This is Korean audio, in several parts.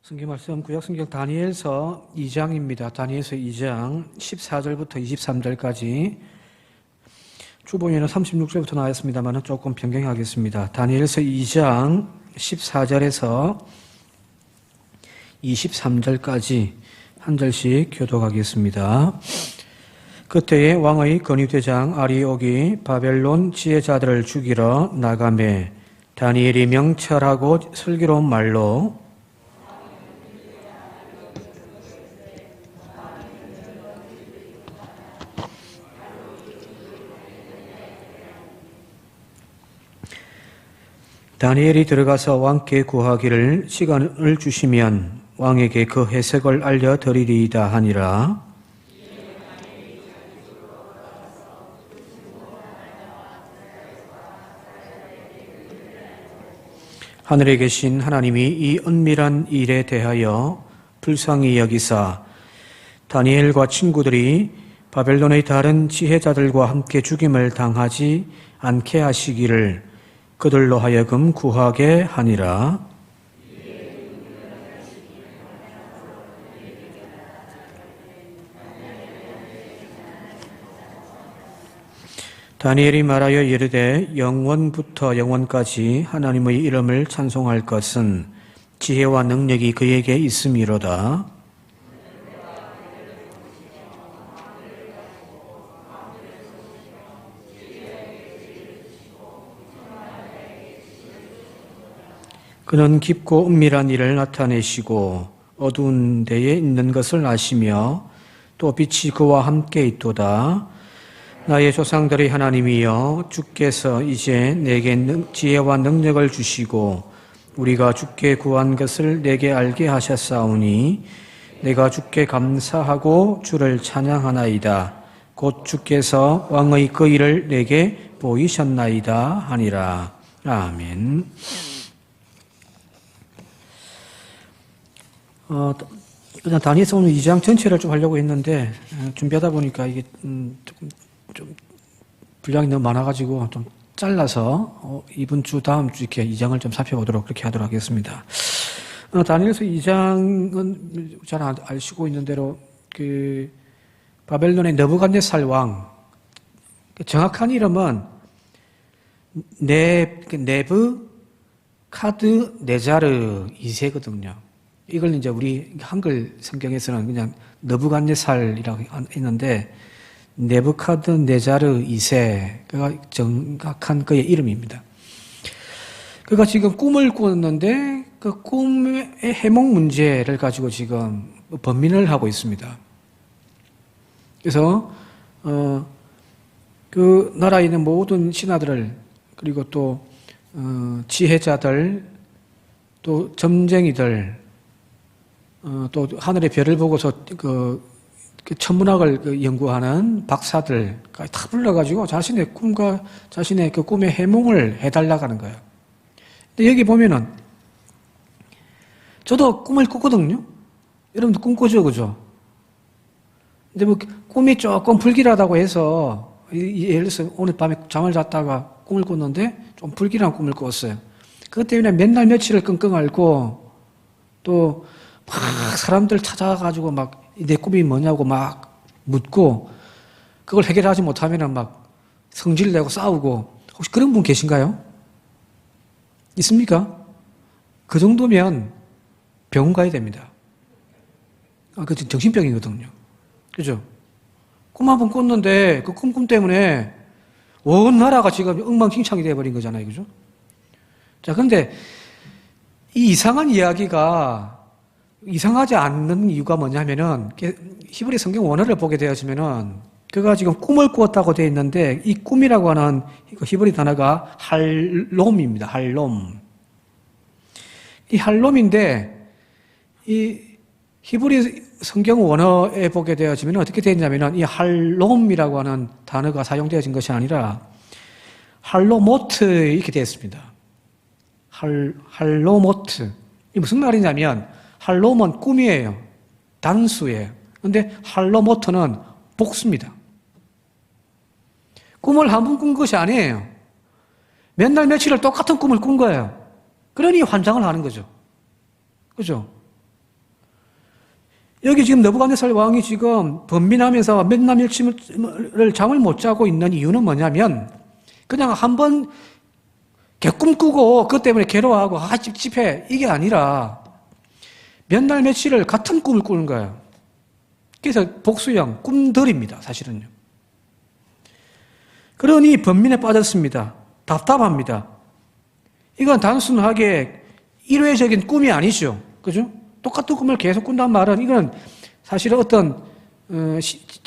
성경 말씀 구약성경 다니엘서 2장입니다. 다니엘서 2장 14절부터 23절까지 주보에는 36절부터 나왔습니다만 조금 변경하겠습니다. 다니엘서 2장 14절에서 23절까지 한 절씩 교독하겠습니다. 그때에 왕의 건의대장 아리옥이 바벨론 지혜자들을 죽이러 나가매 다니엘이 명철하고 슬기로운 말로 다니엘이 들어가서 왕께 구하기를 시간을 주시면 왕에게 그 해석을 알려드리리이다 하니라. 하늘에 계신 하나님이 이 은밀한 일에 대하여 불쌍히 여기사 다니엘과 친구들이 바벨론의 다른 지혜자들과 함께 죽임을 당하지 않게 하시기를 그들로 하여금 구하게 하니라. 다니엘이 말하여 이르되 영원부터 영원까지 하나님의 이름을 찬송할 것은 지혜와 능력이 그에게 있음이로다. 그는 깊고 은밀한 일을 나타내시고 어두운 데에 있는 것을 아시며 또 빛이 그와 함께 있도다. 나의 조상들의 하나님이여 주께서 이제 내게 지혜와 능력을 주시고 우리가 주께 구한 것을 내게 알게 하셨사오니 내가 주께 감사하고 주를 찬양하나이다. 곧 주께서 왕의 그 일을 내게 보이셨나이다 하니라. 아멘. 그냥 다니엘서 오늘 2장 전체를 좀 하려고 했는데 준비하다 보니까 이게 좀 분량이 너무 많아가지고 좀 잘라서 이번 주 다음 주 이렇게 2장을 좀 살펴보도록 그렇게 하도록 하겠습니다. 다니엘서 2장은 잘 아시고 있는 대로 그 바벨론의 느부갓네살 왕, 정확한 이름은 네부카드네자르 2세거든요. 이걸 이제 우리 한글 성경에서는 그냥 느부갓네살이라고 했는데 네부카드네자르 2세가 정확한 그의 이름입니다. 그가 지금 꿈을 꾸었는데 그 꿈의 해몽 문제를 가지고 지금 번민을 하고 있습니다. 그래서 그 나라에 있는 모든 신하들을 그리고 또 지혜자들 또 점쟁이들 또 하늘의 별을 보고서 그 천문학을 연구하는 박사들까지 다 불러가지고 자신의 꿈과 자신의 그 꿈의 해몽을 해달라고 하는 거예요. 근데 여기 보면은 저도 꿈을 꿨거든요. 여러분도 꿈 꾸죠, 그죠? 근데 뭐 꿈이 조금 불길하다고 해서 예를 들어서 오늘 밤에 잠을 잤다가 꿈을 꿨는데 좀 불길한 꿈을 꿨어요. 그것 때문에 맨날 며칠을 끙끙 앓고 또 막 사람들 찾아가지고 막 내 꿈이 뭐냐고 막 묻고 그걸 해결하지 못하면 막 성질내고 싸우고 혹시 그런 분 계신가요? 있습니까? 그 정도면 병원 가야 됩니다. 그 정신병이거든요. 그죠? 꿈 한 번 꿨는데 그 꿈 때문에 온 나라가 지금 엉망진창이 되어버린 거잖아요. 그죠? 자, 근데 이 이상한 이야기가 이상하지 않는 이유가 뭐냐면은 히브리 성경 원어를 보게 되어지면은 그가 지금 꿈을 꾸었다고 되어 있는데 이 꿈이라고 하는 히브리 단어가 할롬입니다. 할롬. 이 할롬인데 이 히브리 성경 원어에 보게 되어지면 어떻게 되어 있냐면은 이 할롬이라고 하는 단어가 사용되어진 것이 아니라 할로모트 이렇게 되어 있습니다. 할로모트. 이 무슨 말이냐면 할롬은 꿈이에요. 단수예요. 근데 할로모트는 복수입니다. 꿈을 한 번 꾼 것이 아니에요. 맨날 며칠을 똑같은 꿈을 꾼 거예요. 그러니 환장을 하는 거죠. 그죠? 여기 지금 느부갓네살 왕이 지금 번민하면서 맨날 며칠을 잠을 못 자고 있는 이유는 뭐냐면 그냥 한번 개꿈 꾸고 그것 때문에 괴로워하고 찝찝해 이게 아니라 몇 날 며칠을 같은 꿈을 꾸는 거예요. 그래서 복수형 꿈들입니다. 사실은요. 그러니 번민에 빠졌습니다. 답답합니다. 이건 단순하게 일회적인 꿈이 아니죠. 그죠? 똑같은 꿈을 계속 꾼단 말은 이건 사실은 어떤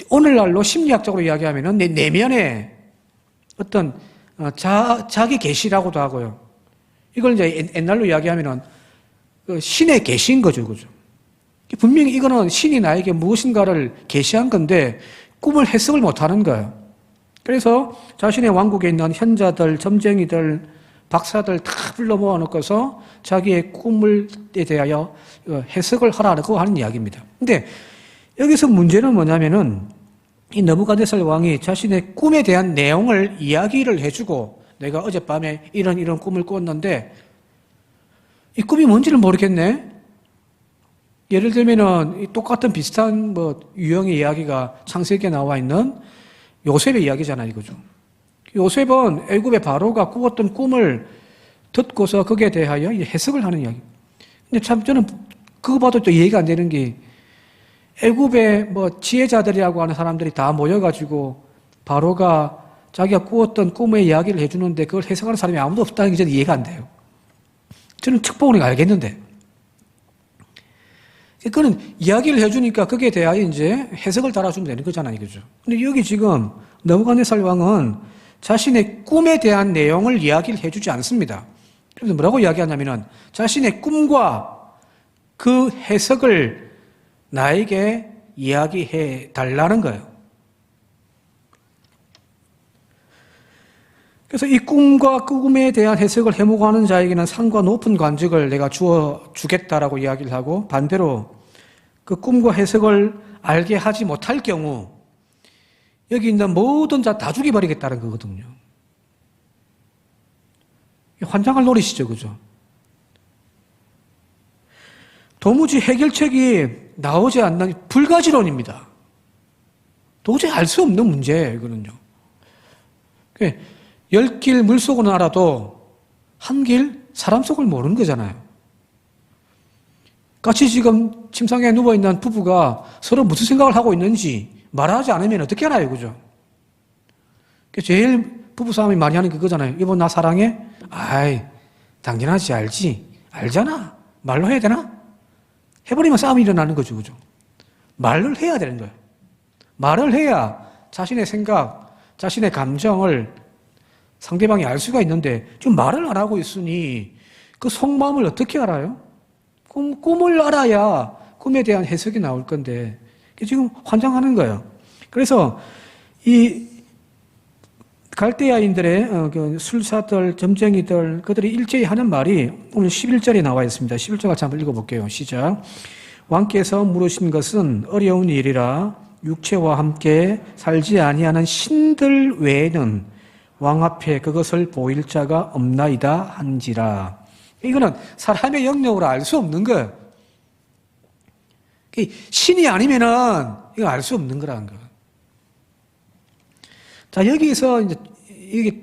오늘날로 심리학적으로 이야기하면은 내 내면에 어떤 자기 계시라고도 하고요. 이걸 이제 옛날로 이야기하면은 신의 계시인 거죠, 그죠? 분명히 이거는 신이 나에게 무엇인가를 계시한 건데 꿈을 해석을 못하는 거예요. 그래서 자신의 왕국에 있는 현자들, 점쟁이들, 박사들 다 불러 모아놓고서 자기의 꿈에 대하여 해석을 하라고 하는 이야기입니다. 근데 여기서 문제는 뭐냐면은 이 느부갓네살 왕이 자신의 꿈에 대한 내용을 이야기를 해주고 내가 어젯밤에 이런 꿈을 꿨는데 이 꿈이 뭔지를 모르겠네. 예를 들면은 똑같은 비슷한 유형의 이야기가 창세기에 나와 있는 요셉의 이야기잖아요, 이거죠. 요셉은 애굽의 바로가 꾸었던 꿈을 듣고서 거기에 대하여 해석을 하는 이야기. 근데 참 저는 그거 봐도 또 이해가 안 되는 게 애굽의 지혜자들이라고 하는 사람들이 다 모여가지고 바로가 자기가 꾸었던 꿈의 이야기를 해주는데 그걸 해석하는 사람이 아무도 없다는 게 저는 이해가 안 돼요. 저는 축복을 알겠는데. 그거는 이야기를 해주니까 거기에 대하여 이제 해석을 달아주면 되는 거잖아요, 그죠? 근데 여기 지금 느부갓네살 왕은 자신의 꿈에 대한 내용을 이야기를 해주지 않습니다. 그래서 뭐라고 이야기하냐면은 자신의 꿈과 그 해석을 나에게 이야기해 달라는 거예요. 그래서 이 꿈과 그 꿈에 대한 해석을 해보고 하는 자에게는 상과 높은 관직을 내가 주겠다라고 이야기를 하고 반대로 그 꿈과 해석을 알게 하지 못할 경우 여기 있는 모든 자 다 죽여버리겠다는 거거든요. 환장할 노릇이죠, 그죠? 도무지 해결책이 나오지 않는 불가지론입니다. 도저히 알 수 없는 문제예요, 이거는요. 10길 물속은 알아도 한 길 사람 속을 모르는 거잖아요. 같이 지금 침상에 누워있는 부부가 서로 무슨 생각을 하고 있는지 말하지 않으면 어떻게 알아요, 그죠? 제일 부부싸움이 많이 하는 게 그거잖아요. 여보, 나 사랑해? 아이, 당연하지, 알지. 알잖아. 말로 해야 되나? 해버리면 싸움이 일어나는 거죠, 그죠? 말을 해야 되는 거예요. 말을 해야 자신의 생각, 자신의 감정을 상대방이 알 수가 있는데 지금 말을 안 하고 있으니 그 속마음을 어떻게 알아요? 꿈을 알아야 꿈에 대한 해석이 나올 건데 지금 환장하는 거예요. 그래서 이 갈대아인들의 술사들, 점쟁이들 그들이 일제히 하는 말이 오늘 11절에 나와 있습니다. 11절 같이 한번 읽어볼게요. 시작. 왕께서 물으신 것은 어려운 일이라 육체와 함께 살지 아니하는 신들 외에는 왕 앞에 그것을 보일 자가 없나이다 한지라. 이거는 사람의 영역으로 알 수 없는 거예요. 신이 아니면은 이거 알 수 없는 거라는 거예요. 자, 여기서 이제 이게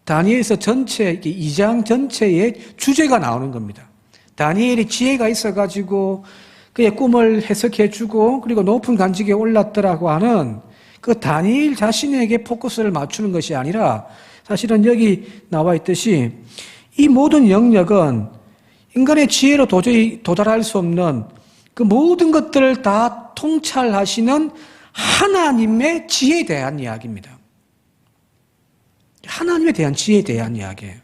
다니엘서 전체, 2장 전체의 주제가 나오는 겁니다. 다니엘이 지혜가 있어가지고 그의 꿈을 해석해주고 그리고 높은 관직에 올랐더라고 하는 그 다니엘 자신에게 포커스를 맞추는 것이 아니라 사실은 여기 나와 있듯이 이 모든 영역은 인간의 지혜로 도저히 도달할 수 없는 그 모든 것들을 다 통찰하시는 하나님의 지혜에 대한 이야기입니다. 하나님에 대한 지혜에 대한 이야기예요.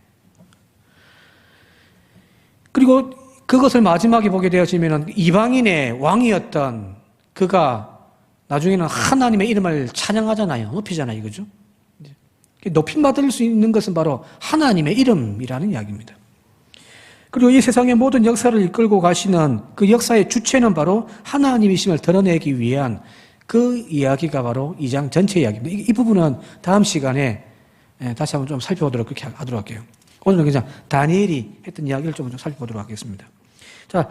그리고 그것을 마지막에 보게 되어지면 이방인의 왕이었던 그가 나중에는 하나님의 이름을 찬양하잖아요. 높이잖아요. 그죠? 높임받을 수 있는 것은 바로 하나님의 이름이라는 이야기입니다. 그리고 이 세상의 모든 역사를 이끌고 가시는 그 역사의 주체는 바로 하나님이심을 드러내기 위한 그 이야기가 바로 2장 전체 이야기입니다. 이 부분은 다음 시간에 다시 한번 좀 살펴보도록 그렇게 하도록 할게요. 오늘은 그냥 다니엘이 했던 이야기를 좀 살펴보도록 하겠습니다. 자,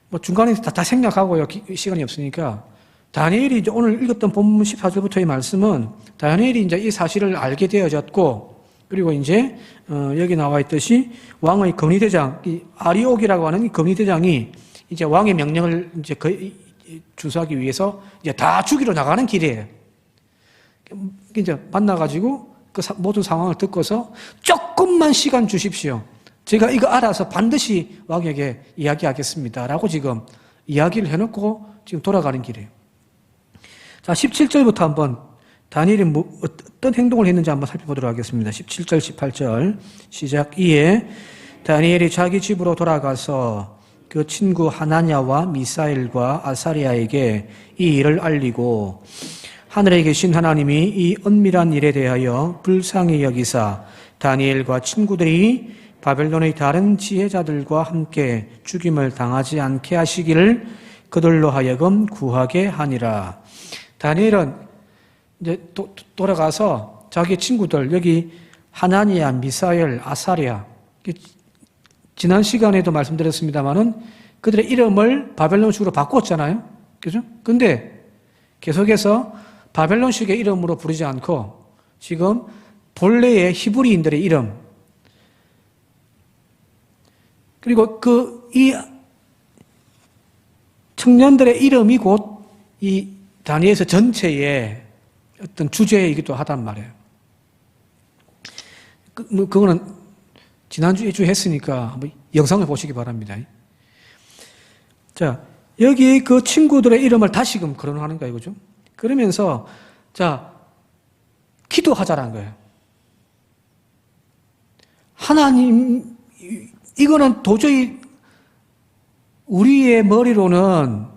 뭐 중간에 다 생략하고요. 시간이 없으니까. 다니엘이 이제 오늘 읽었던 본문 14절부터의 말씀은 다니엘이 이제 이 사실을 알게 되어졌고, 그리고 이제 여기 나와 있듯이 왕의 검리대장, 이 아리옥이라고 하는 이 검리대장이 이제 왕의 명령을 이제 주수하기 위해서 이제 다 죽이러 나가는 길이에요. 이제 만나가지고 그 모든 상황을 듣고서 조금만 시간 주십시오. 제가 이거 알아서 반드시 왕에게 이야기하겠습니다라고 지금 이야기를 해놓고 지금 돌아가는 길이에요. 자, 17절부터 한번 다니엘이 어떤 행동을 했는지 한번 살펴보도록 하겠습니다. 17절, 18절 시작. 이에 다니엘이 자기 집으로 돌아가서 그 친구 하나냐와 미사엘과 아사리아에게 이 일을 알리고 하늘에 계신 하나님이 이 은밀한 일에 대하여 불쌍히 여기사 다니엘과 친구들이 바벨론의 다른 지혜자들과 함께 죽임을 당하지 않게 하시기를 그들로 하여금 구하게 하니라. 다니엘은 이제 돌아가서 자기 친구들, 여기 하나니아, 미사엘, 아사리아, 지난 시간에도 말씀드렸습니다만은 그들의 이름을 바벨론식으로 바꿨잖아요. 그죠? 근데 계속해서 바벨론식의 이름으로 부르지 않고 지금 본래의 히브리인들의 이름, 그리고 이 청년들의 이름이 곧 이 다니엘서 전체의 어떤 주제이기도 하단 말이에요. 그거는 지난주에 했으니까 한번 영상을 보시기 바랍니다. 자, 여기 그 친구들의 이름을 다시금 거론하는 거예요. 그죠? 그러면서, 자, 기도하자라는 거예요. 하나님, 이거는 도저히 우리의 머리로는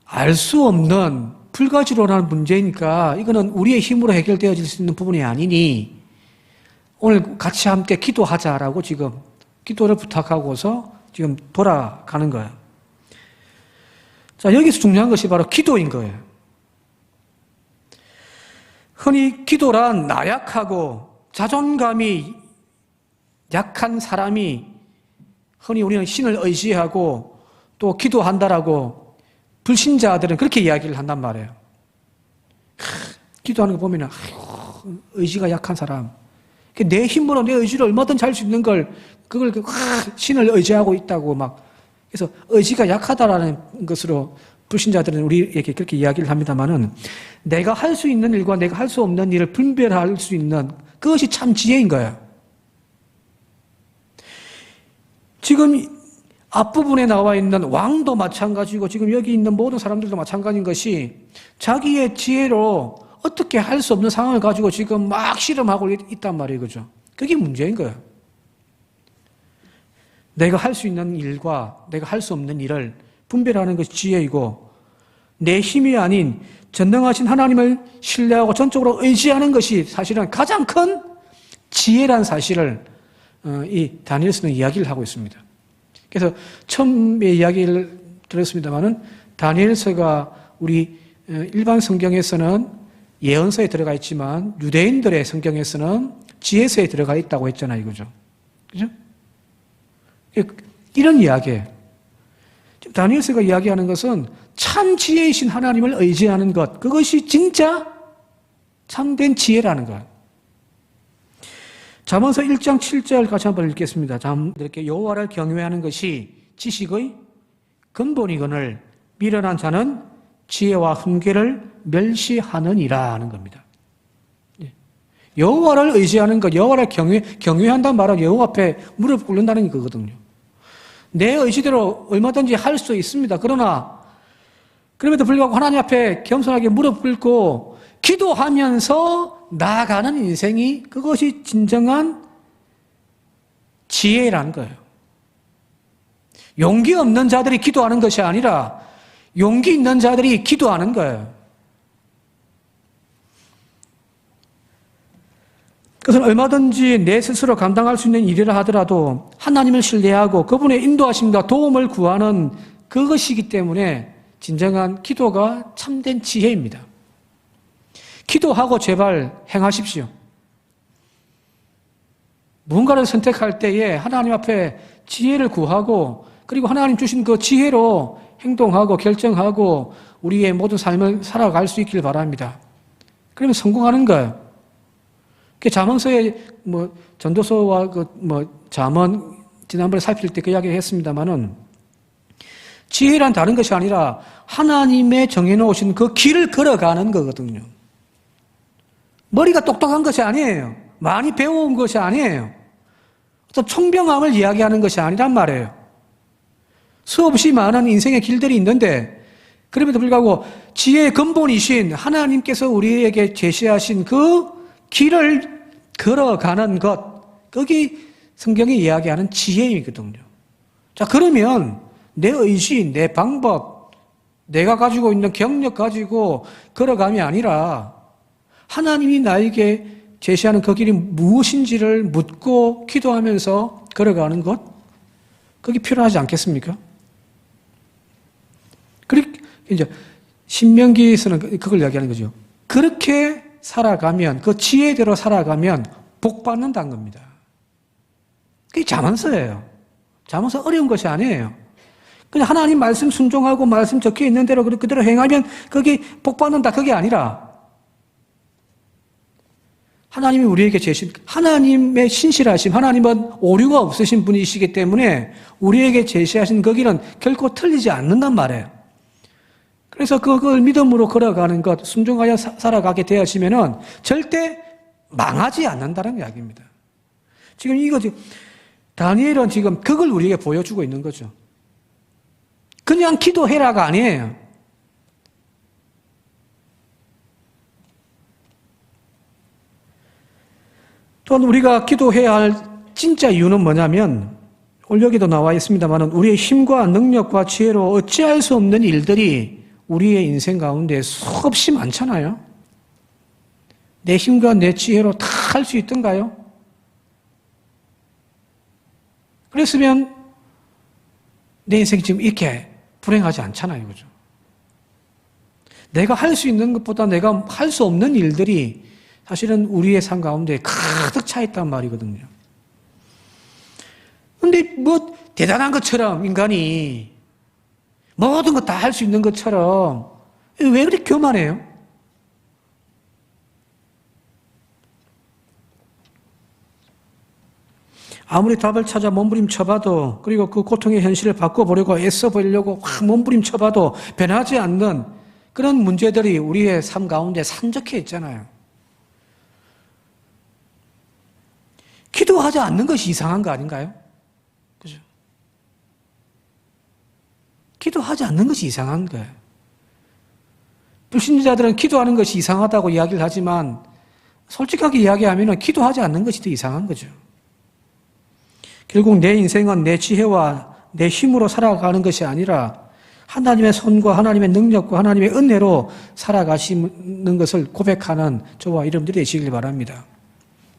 알 수 없는 불가지론한 문제니까 이거는 우리의 힘으로 해결되어질 수 있는 부분이 아니니 오늘 같이 함께 기도하자라고 지금 기도를 부탁하고서 지금 돌아가는 거예요. 자, 여기서 중요한 것이 바로 기도인 거예요. 흔히 기도란 나약하고 자존감이 약한 사람이 흔히 우리는 신을 의지하고 또 기도한다라고 불신자들은 그렇게 이야기를 한단 말이에요. 기도하는 거 보면 의지가 약한 사람, 내 힘으로 내 의지를 얼마든지 할 수 있는 걸 그걸 신을 의지하고 있다고 막 그래서 의지가 약하다라는 것으로 불신자들은 우리에게 그렇게 이야기를 합니다만은 내가 할 수 있는 일과 내가 할 수 없는 일을 분별할 수 있는 그것이 참 지혜인 거예요. 지금 앞부분에 나와 있는 왕도 마찬가지고 지금 여기 있는 모든 사람들도 마찬가지인 것이 자기의 지혜로 어떻게 할 수 없는 상황을 가지고 지금 막 실험하고 있단 말이에요. 그죠? 그게 문제인 거예요. 내가 할 수 있는 일과 내가 할 수 없는 일을 분별하는 것이 지혜이고 내 힘이 아닌 전능하신 하나님을 신뢰하고 전적으로 의지하는 것이 사실은 가장 큰 지혜라는 사실을 이 다니엘서는 이야기를 하고 있습니다. 그래서 처음에 이야기를 들었습니다마는 다니엘서가 우리 일반 성경에서는 예언서에 들어가 있지만 유대인들의 성경에서는 지혜서에 들어가 있다고 했잖아요. 그죠? 그죠? 이런 이야기예요. 다니엘서가 이야기하는 것은 참 지혜이신 하나님을 의지하는 것, 그것이 진짜 참된 지혜라는 거예요. 잠언서 1장 7절 같이 한번 읽겠습니다. 이렇게 여호와를 경외하는 것이 지식의 근본이거늘 미련한 자는 지혜와 훈계를 멸시하느니라 하는 겁니다. 여호와를 의지하는 것, 여호와를 경외한다는 말은 여호와 앞에 무릎 꿇는다는 거거든요. 내 의지대로 얼마든지 할 수 있습니다. 그러나 그럼에도 불구하고 하나님 앞에 겸손하게 무릎 꿇고 기도하면서 나아가는 인생이 그것이 진정한 지혜라는 거예요. 용기 없는 자들이 기도하는 것이 아니라 용기 있는 자들이 기도하는 거예요. 그것은 얼마든지 내 스스로 감당할 수 있는 일이라 하더라도 하나님을 신뢰하고 그분의 인도하심과 도움을 구하는 그것이기 때문에 진정한 기도가 참된 지혜입니다. 기도하고 제발 행하십시오. 무언가를 선택할 때에 하나님 앞에 지혜를 구하고 그리고 하나님 주신 그 지혜로 행동하고 결정하고 우리의 모든 삶을 살아갈 수 있길 바랍니다. 그러면 성공하는 거예요. 그 잠언서의 전도서와 잠언 지난번에 살필 때 그 이야기를 했습니다만은 지혜란 다른 것이 아니라 하나님의 정해놓으신 그 길을 걸어가는 거거든요. 머리가 똑똑한 것이 아니에요. 많이 배워온 것이 아니에요. 어떤 총명함을 이야기하는 것이 아니란 말이에요. 수없이 많은 인생의 길들이 있는데 그럼에도 불구하고 지혜의 근본이신 하나님께서 우리에게 제시하신 그 길을 걸어가는 것, 거기 성경이 이야기하는 지혜이거든요. 자, 그러면 내 의지, 내 방법, 내가 가지고 있는 경력 가지고 걸어감이 아니라 하나님이 나에게 제시하는 그 길이 무엇인지를 묻고 기도하면서 걸어가는 것, 그게 필요하지 않겠습니까? 그렇게 이제 신명기에서는 그걸 이야기하는 거죠. 그렇게 살아가면, 그 지혜대로 살아가면 복 받는다는 겁니다. 그게 잠언서예요. 잠언서 어려운 것이 아니에요. 그냥 하나님 말씀 순종하고 말씀 적혀 있는 대로 그대로 행하면 거기 복 받는다, 그게 아니라 하나님이 우리에게 제신, 하나님의 신실하심, 하나님은 오류가 없으신 분이시기 때문에 우리에게 제시하신 그 길은 결코 틀리지 않는단 말이에요. 그래서 그걸 믿음으로 걸어가는 것, 순종하여 살아가게 되어지면은 절대 망하지 않는다는 이야기입니다. 지금 다니엘은 지금 그걸 우리에게 보여주고 있는 거죠. 그냥 기도해라가 아니에요. 또한 우리가 기도해야 할 진짜 이유는 뭐냐면, 오늘 여기도 나와 있습니다만 우리의 힘과 능력과 지혜로 어찌할 수 없는 일들이 우리의 인생 가운데 수없이 많잖아요. 내 힘과 내 지혜로 다 할 수 있던가요? 그랬으면 내 인생이 지금 이렇게 불행하지 않잖아요. 그죠? 내가 할 수 있는 것보다 내가 할 수 없는 일들이 사실은 우리의 삶 가운데 가득 차 있단 말이거든요. 근데 대단한 것처럼 인간이 모든 거 다 할 수 있는 것처럼 왜 그렇게 교만해요? 아무리 답을 찾아 몸부림쳐봐도, 그리고 그 고통의 현실을 바꿔보려고 애써 보려고 몸부림쳐봐도 변하지 않는 그런 문제들이 우리의 삶 가운데 산적해 있잖아요. 기도하지 않는 것이 이상한 거 아닌가요? 그죠? 기도하지 않는 것이 이상한 거예요. 불신자들은 기도하는 것이 이상하다고 이야기를 하지만 솔직하게 이야기하면 기도하지 않는 것이 더 이상한 거죠. 결국 내 인생은 내 지혜와 내 힘으로 살아가는 것이 아니라 하나님의 손과 하나님의 능력과 하나님의 은혜로 살아가시는 것을 고백하는 저와 여러분들이 되시길 바랍니다.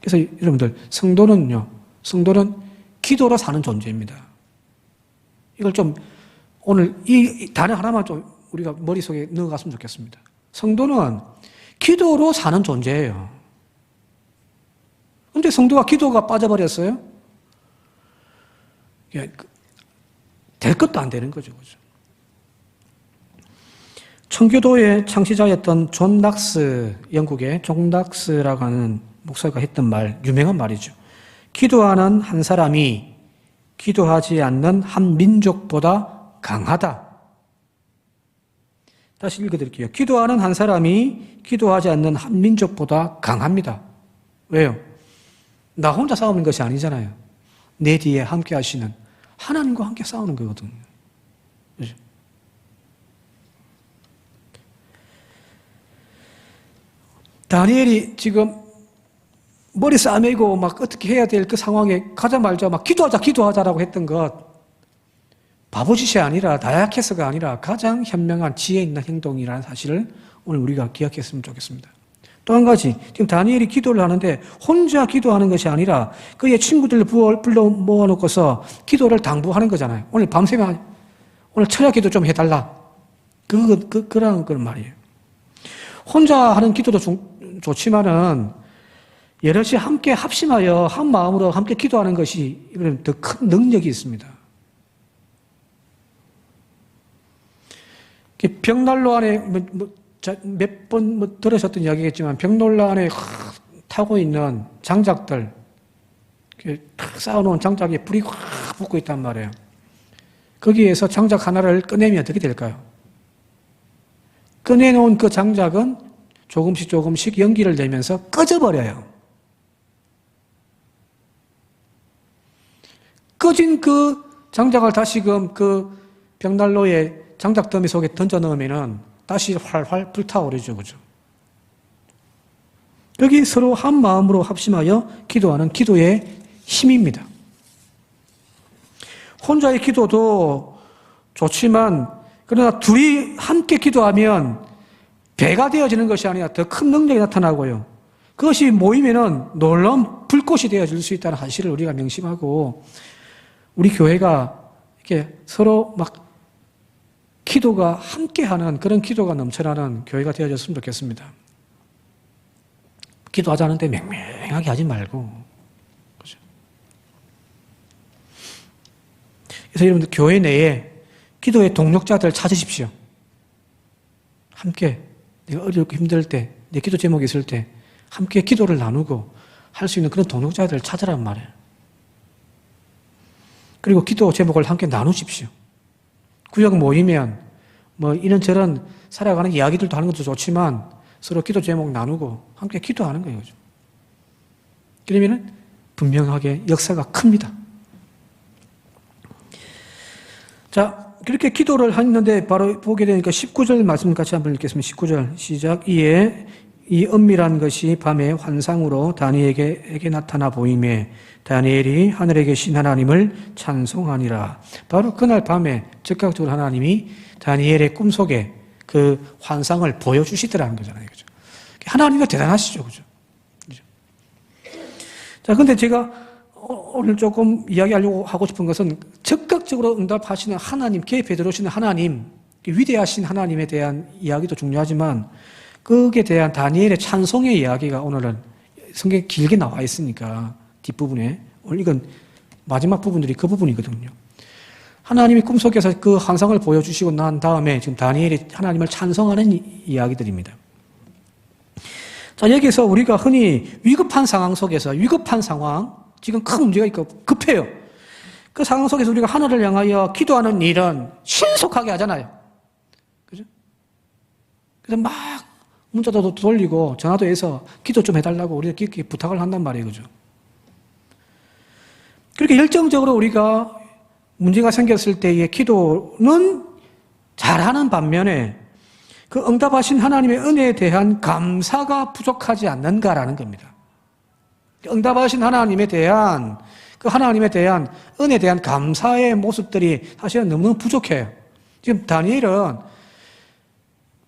그래서 여러분들, 성도는 기도로 사는 존재입니다. 이걸 좀 오늘 이 단어 하나만 좀 우리가 머릿속에 넣어갔으면 좋겠습니다. 성도는 기도로 사는 존재예요. 그런데 성도가 기도가 빠져버렸어요? 될 것도 안 되는 거죠. 그죠? 청교도의 창시자였던 존 낙스, 영국의 존 낙스라고 하는 목사가 했던 말, 유명한 말이죠. 기도하는 한 사람이 기도하지 않는 한 민족보다 강하다. 다시 읽어드릴게요. 기도하는 한 사람이 기도하지 않는 한 민족보다 강합니다. 왜요? 나 혼자 싸우는 것이 아니잖아요. 내 뒤에 함께 하시는 하나님과 함께 싸우는 거거든요. 그렇죠? 다니엘이 지금 머리 싸매고 막 어떻게 해야 될 그 상황에 가자마자 막 기도하자라고 했던 것, 바보짓이 아니라 다약해서가 아니라 가장 현명한 지혜 있는 행동이라는 사실을 오늘 우리가 기억했으면 좋겠습니다. 또 한 가지, 지금 다니엘이 기도를 하는데 혼자 기도하는 것이 아니라 그의 친구들을 불러 모아놓고서 기도를 당부하는 거잖아요. 오늘 밤새면 오늘 철야 기도 좀 해달라. 그런 말이에요. 혼자 하는 기도도 좋지만은 여럿이 함께 합심하여 한 마음으로 함께 기도하는 것이 더 큰 능력이 있습니다. 벽난로 안에 몇 번 들으셨던 이야기겠지만 벽난로 안에 타고 있는 장작들, 탁 쌓아놓은 장작에 불이 확 붙고 있단 말이에요. 거기에서 장작 하나를 꺼내면 어떻게 될까요? 꺼내놓은 그 장작은 조금씩 연기를 내면서 꺼져버려요. 꺼진 그 장작을 다시금 그 벽난로에 장작더미 속에 던져 넣으면은 다시 활활 불타오르죠. 그죠? 여기 서로 한 마음으로 합심하여 기도하는 기도의 힘입니다. 혼자의 기도도 좋지만 그러나 둘이 함께 기도하면 배가 되어지는 것이 아니라 더 큰 능력이 나타나고요. 그것이 모이면은 놀라운 불꽃이 되어질 수 있다는 사실을 우리가 명심하고 우리 교회가 이렇게 서로 막 기도가 함께하는 그런 기도가 넘쳐나는 교회가 되어졌으면 좋겠습니다. 기도하자는데 맹맹하게 하지 말고. 그렇죠? 그래서 여러분들 교회 내에 기도의 동력자들 찾으십시오. 함께 내가 어렵고 힘들 때, 내 기도 제목이 있을 때 함께 기도를 나누고 할 수 있는 그런 동력자들을 찾으란 말이에요. 그리고 기도 제목을 함께 나누십시오. 구역 모이면 뭐 이런저런 살아가는 이야기들도 하는 것도 좋지만 서로 기도 제목 나누고 함께 기도하는 거예요. 그러면 분명하게 역사가 큽니다. 자, 그렇게 기도를 했는데 바로 보게 되니까 19절 말씀 같이 한번 읽겠습니다. 19절 시작. 이에 이 은밀한 것이 밤의 환상으로 다니엘에게 나타나 보이매 다니엘이 하늘에 계신 하나님을 찬송하니라. 바로 그날 밤에 즉각적으로 하나님이 다니엘의 꿈속에 그 환상을 보여주시더라는 거잖아요. 그죠? 하나님은 대단하시죠. 그죠? 자, 근데 제가 오늘 조금 이야기하려고 하고 싶은 것은 적극적으로 응답하시는 하나님, 개입해 들어오시는 하나님, 위대하신 하나님에 대한 이야기도 중요하지만 거기에 대한 다니엘의 찬송의 이야기가 오늘은 성경에 길게 나와 있으니까 뒷부분에 오늘 이건 마지막 부분들이 그 부분이거든요. 하나님이 꿈속에서 그 환상을 보여주시고 난 다음에 지금 다니엘이 하나님을 찬송하는 이야기들입니다. 자, 여기서 우리가 흔히 위급한 상황 속에서 위급한 상황, 지금 큰 문제가 있고 급해요. 그 상황 속에서 우리가 하나님을 향하여 기도하는 일은 신속하게 하잖아요. 그죠? 그래서 막 문자도 돌리고 전화도 해서 기도 좀 해달라고 우리가 깊게 부탁을 한단 말이에요. 그죠? 그렇게 열정적으로 우리가 문제가 생겼을 때의 기도는 잘하는 반면에 그 응답하신 하나님의 은혜에 대한 감사가 부족하지 않는가라는 겁니다. 응답하신 하나님에 대한 그 하나님에 대한 은혜에 대한 감사의 모습들이 사실은 너무너무 부족해요. 지금 다니엘은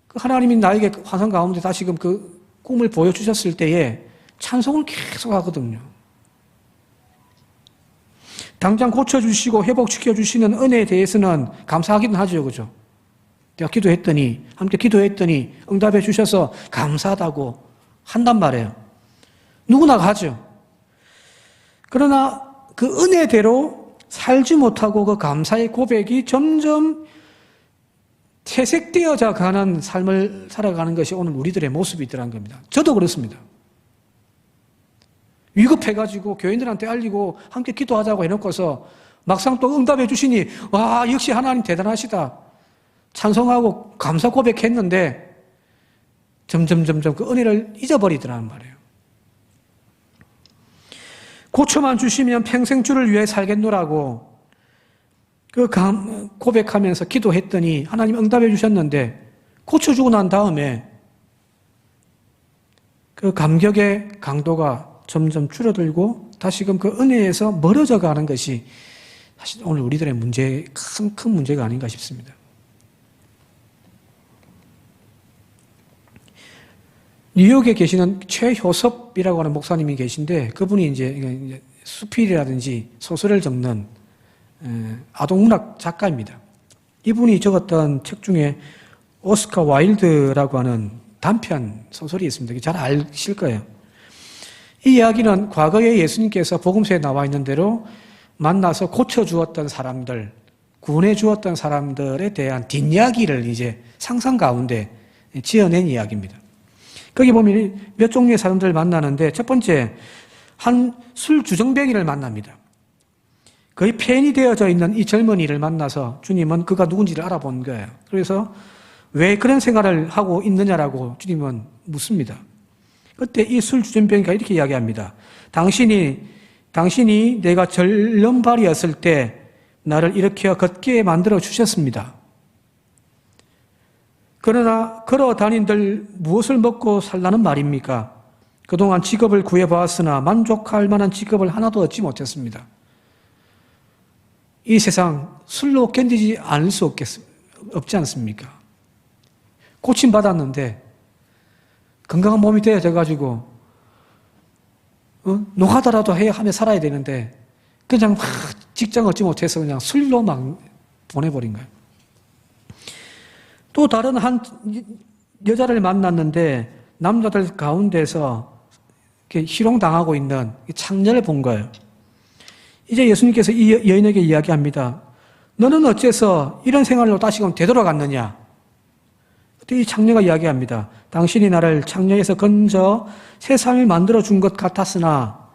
그 하나님이 나에게 환상 가운데 다시금 그 꿈을 보여주셨을 때에 찬송을 계속 하거든요. 당장 고쳐주시고 회복시켜주시는 은혜에 대해서는 감사하기는 하죠. 그죠? 내가 기도했더니, 함께 기도했더니 응답해 주셔서 감사하다고 한단 말이에요. 누구나 하죠. 그러나 그 은혜대로 살지 못하고 그 감사의 고백이 점점 퇴색되어져 가는 삶을 살아가는 것이 오늘 우리들의 모습이더라는 겁니다. 저도 그렇습니다. 위급해가지고 교인들한테 알리고 함께 기도하자고 해놓고서 막상 또 응답해 주시니 와, 역시 하나님 대단하시다. 찬송하고 감사 고백했는데 점점 그 은혜를 잊어버리더라는 말이에요. 고쳐만 주시면 평생 주를 위해 살겠노라고 그 고백하면서 기도했더니 하나님 응답해 주셨는데 고쳐주고 난 다음에 그 감격의 강도가 점점 줄어들고 다시금 그 은혜에서 멀어져 가는 것이 사실 오늘 우리들의 문제, 큰 문제가 아닌가 싶습니다. 뉴욕에 계시는 최효섭이라고 하는 목사님이 계신데 그분이 이제 수필이라든지 소설을 적는 아동문학 작가입니다. 이분이 적었던 책 중에 오스카 와일드라고 하는 단편 소설이 있습니다. 잘 아실 거예요. 이 이야기는 과거에 예수님께서 복음서에 나와 있는 대로 만나서 고쳐주었던 사람들, 구원해 주었던 사람들에 대한 뒷이야기를 이제 상상 가운데 지어낸 이야기입니다. 거기 보면 몇 종류의 사람들을 만나는데 첫 번째, 한 술 주정뱅이를 만납니다. 거의 폐인이 되어져 있는 이 젊은이를 만나서 주님은 그가 누군지를 알아본 거예요. 그래서 왜 그런 생활을 하고 있느냐라고 주님은 묻습니다. 그때 이 술 주정뱅이가 이렇게 이야기합니다. 당신이 내가 절름발이었을 때 나를 일으켜 걷게 만들어 주셨습니다. 그러나 걸어 다닌들 무엇을 먹고 살라는 말입니까? 그동안 직업을 구해보았으나 만족할 만한 직업을 하나도 얻지 못했습니다. 이 세상 술로 견디지 않을 수 없지 않습니까? 고침받았는데 건강한 몸이 되어져가지고 노가다라도 하며 살아야 되는데 그냥 막 직장 얻지 못해서 그냥 술로 막 보내버린 거예요. 또 다른 한 여자를 만났는데 남자들 가운데서 이렇게 희롱당하고 있는 창녀를 본 거예요. 이제 예수님께서 이 여인에게 이야기합니다. 너는 어째서 이런 생활로 다시금 되돌아갔느냐? 그때 이 창녀가 이야기합니다. 당신이 나를 창녀에서 건져 새 삶을 만들어준 것 같았으나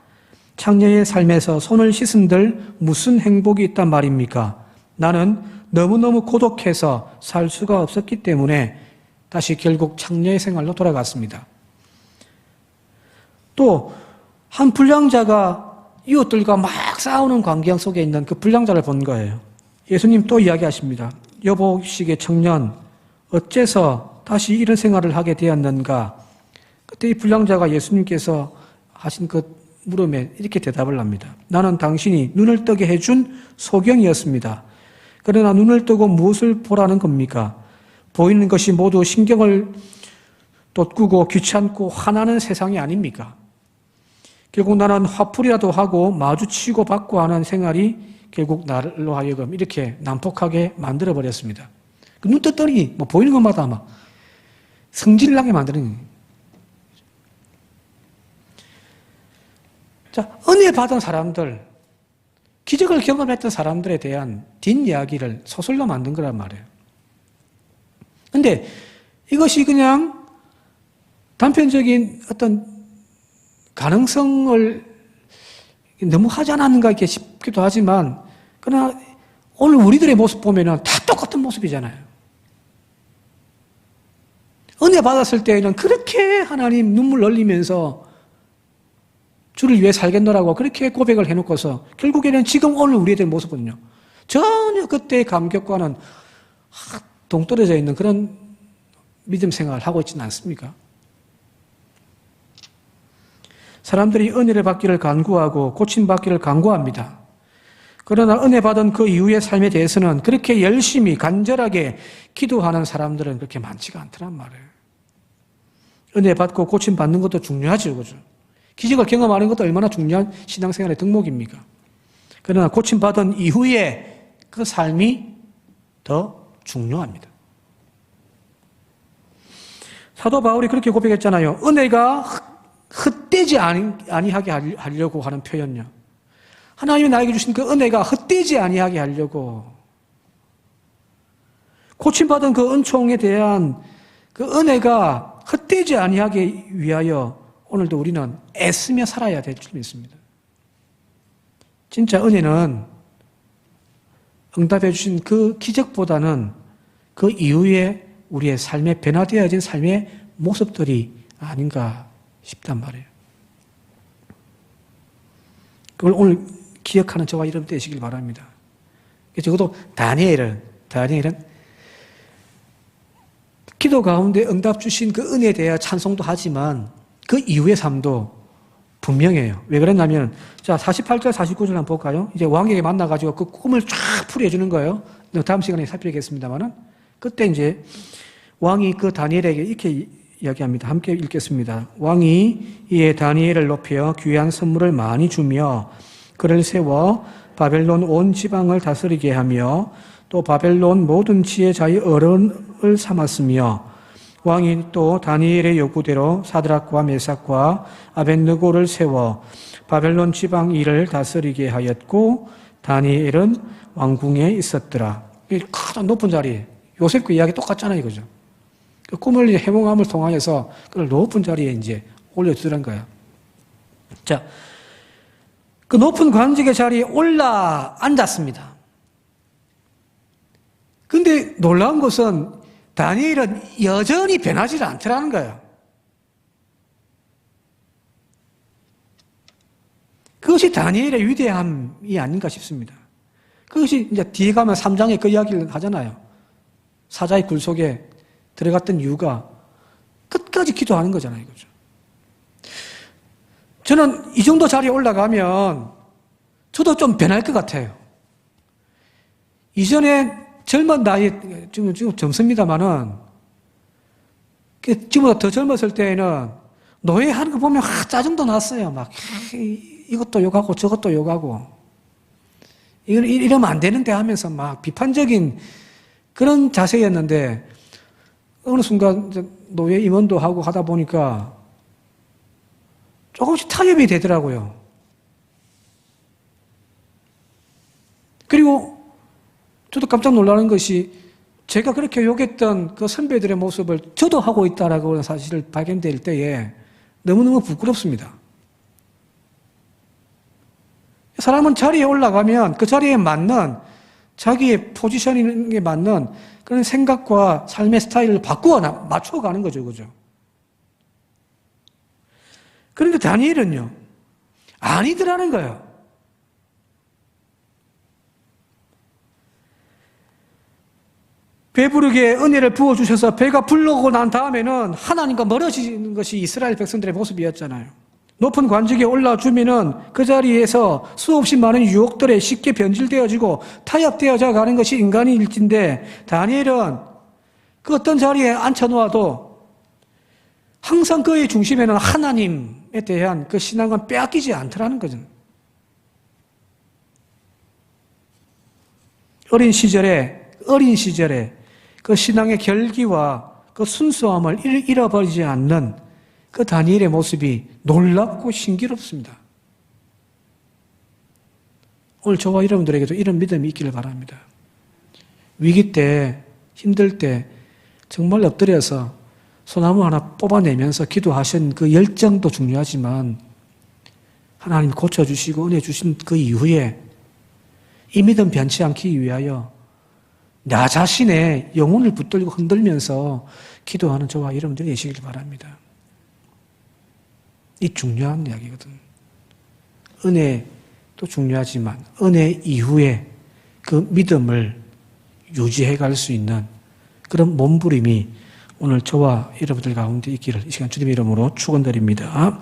창녀의 삶에서 손을 씻은들 무슨 행복이 있단 말입니까? 나는 너무너무 고독해서 살 수가 없었기 때문에 다시 결국 창녀의 생활로 돌아갔습니다. 또 한 불량자가 이웃들과 막 싸우는 광경 속에 있는 그 불량자를 본 거예요. 예수님 또 이야기하십니다. 여복식의 청년, 어째서 다시 이런 생활을 하게 되었는가? 그때 이 불량자가 예수님께서 하신 그 물음에 이렇게 대답을 합니다. 나는 당신이 눈을 뜨게 해준 소경이었습니다. 그러나 눈을 뜨고 무엇을 보라는 겁니까? 보이는 것이 모두 신경을 돋구고 귀찮고 화나는 세상이 아닙니까? 결국 나는 화풀이라도 하고 마주치고 받고 하는 생활이 결국 나로 하여금 이렇게 난폭하게 만들어버렸습니다. 눈 떴더니 뭐 보이는 것마다 막 성질을 나게 만드는 거예요. 자, 은혜 받은 사람들, 기적을 경험했던 사람들에 대한 뒷이야기를 소설로 만든 거란 말이에요. 근데 이것이 그냥 단편적인 어떤 가능성을 너무 하지 않았는가 이렇게 싶기도 하지만, 그러나 오늘 우리들의 모습 보면은 다 똑같은 모습이잖아요. 은혜 받았을 때에는 그렇게 하나님 눈물 흘리면서 주를 위해 살겠노라고 그렇게 고백을 해놓고서 결국에는 지금 오늘 우리들 모습은요, 전혀 그때의 감격과는 동떨어져 있는 그런 믿음 생활을 하고 있지는 않습니까? 사람들이 은혜를 받기를 간구하고 고침받기를 간구합니다. 그러나 은혜 받은 그 이후의 삶에 대해서는 그렇게 열심히 간절하게 기도하는 사람들은 그렇게 많지가 않더란 말이에요. 은혜 받고 고침받는 것도 중요하죠, 그죠? 기적을 경험하는 것도 얼마나 중요한 신앙생활의 덕목입니까? 그러나 고침받은 이후에 그 삶이 더 중요합니다. 사도 바울이 그렇게 고백했잖아요. 은혜가 헛되지 아니하게 하려고 하는 표현요. 하나님이 나에게 주신 그 은혜가 헛되지 아니하게 하려고, 고침받은 그 은총에 대한 그 은혜가 헛되지 아니하게 위하여 오늘도 우리는 애쓰며 살아야 될 줄 믿습니다. 진짜 은혜는 응답해 주신 그 기적보다는 그 이후에 우리의 삶에 변화되어진 삶의 모습들이 아닌가 싶단 말이에요. 그걸 오늘 기억하는 저와 여러분 되시길 바랍니다. 적어도 다니엘은 기도 가운데 응답 주신 그 은혜에 대해 찬송도 하지만 그 이후의 삶도 분명해요. 왜 그랬냐면, 자, 48절, 49절 한번 볼까요? 이제 왕에게 만나가지고 그 꿈을 쫙 풀이해 주는 거예요. 다음 시간에 살펴보겠습니다만은, 그때 이제 왕이 그 다니엘에게 이렇게 이야기합니다. 함께 읽겠습니다. 왕이 이에 다니엘을 높여 귀한 선물을 많이 주며 그를 세워 바벨론 온 지방을 다스리게 하며 또 바벨론 모든 지혜자의 어른을 삼았으며, 왕이 또 다니엘의 요구대로 사드락과 메삭과 아벳느고를 세워 바벨론 지방 일을 다스리게 하였고, 다니엘은 왕궁에 있었더라. 이 큰 높은 자리에. 요셉 그 이야기 똑같잖아요, 이거죠. 그 꿈을 해몽함을 통하여서 그걸 높은 자리에 이제 올려주더란 거예요. 자, 그 높은 관직의 자리에 올라 앉았습니다. 근데 놀라운 것은 다니엘은 여전히 변하지 않더라는 거예요. 그것이 다니엘의 위대함이 아닌가 싶습니다. 그것이 이제 뒤에 가면 3장에 그 이야기를 하잖아요. 사자의 굴 속에 들어갔던 이유가 끝까지 기도하는 거잖아요. 이거죠. 저는 이 정도 자리에 올라가면 저도 좀 변할 것 같아요. 이전에 젊은 나이에, 지금 젊습니다만은, 지금보다 더 젊었을 때에는 노예하는 거 보면 짜증도 났어요. 막, 이것도 욕하고 저것도 욕하고. 이러면 안 되는데 하면서 막 비판적인 그런 자세였는데, 어느 순간 노예 임원도 하고 하다 보니까 조금씩 타협이 되더라고요. 그리고 저도 깜짝 놀라는 것이 제가 그렇게 욕했던 그 선배들의 모습을 저도 하고 있다라고 하는 사실을 발견될 때에 너무너무 부끄럽습니다. 사람은 자리에 올라가면 그 자리에 맞는 자기의 포지션에 맞는 그런 생각과 삶의 스타일을 바꾸어 맞춰가는 거죠, 그죠? 그런데 다니엘은요, 아니더라는 거예요. 배부르게 은혜를 부어주셔서 배가 불러오고 난 다음에는 하나님과 멀어지는 것이 이스라엘 백성들의 모습이었잖아요. 높은 관직에 올라주면은 그 자리에서 수없이 많은 유혹들에 쉽게 변질되어지고 타협되어져 가는 것이 인간의 일진데, 다니엘은 그 어떤 자리에 앉혀놓아도 항상 그의 중심에는 하나님에 대한 그 신앙은 빼앗기지 않더라는 거죠. 어린 시절에 그 신앙의 결기와 그 순수함을 잃어버리지 않는 그 다니엘의 모습이 놀랍고 신기롭습니다. 오늘 저와 여러분들에게도 이런 믿음이 있기를 바랍니다. 위기 때, 힘들 때 정말 엎드려서 소나무 하나 뽑아내면서 기도하신 그 열정도 중요하지만, 하나님 고쳐주시고 은혜 주신 그 이후에 이 믿음 변치 않기 위하여 나 자신의 영혼을 붙들고 흔들면서 기도하는 저와 여러분들이 되시길 바랍니다. 이 중요한 이야기거든. 은혜도 중요하지만 은혜 이후에 그 믿음을 유지해 갈 수 있는 그런 몸부림이 오늘 저와 여러분들 가운데 있기를 이 시간 주님의 이름으로 축원드립니다.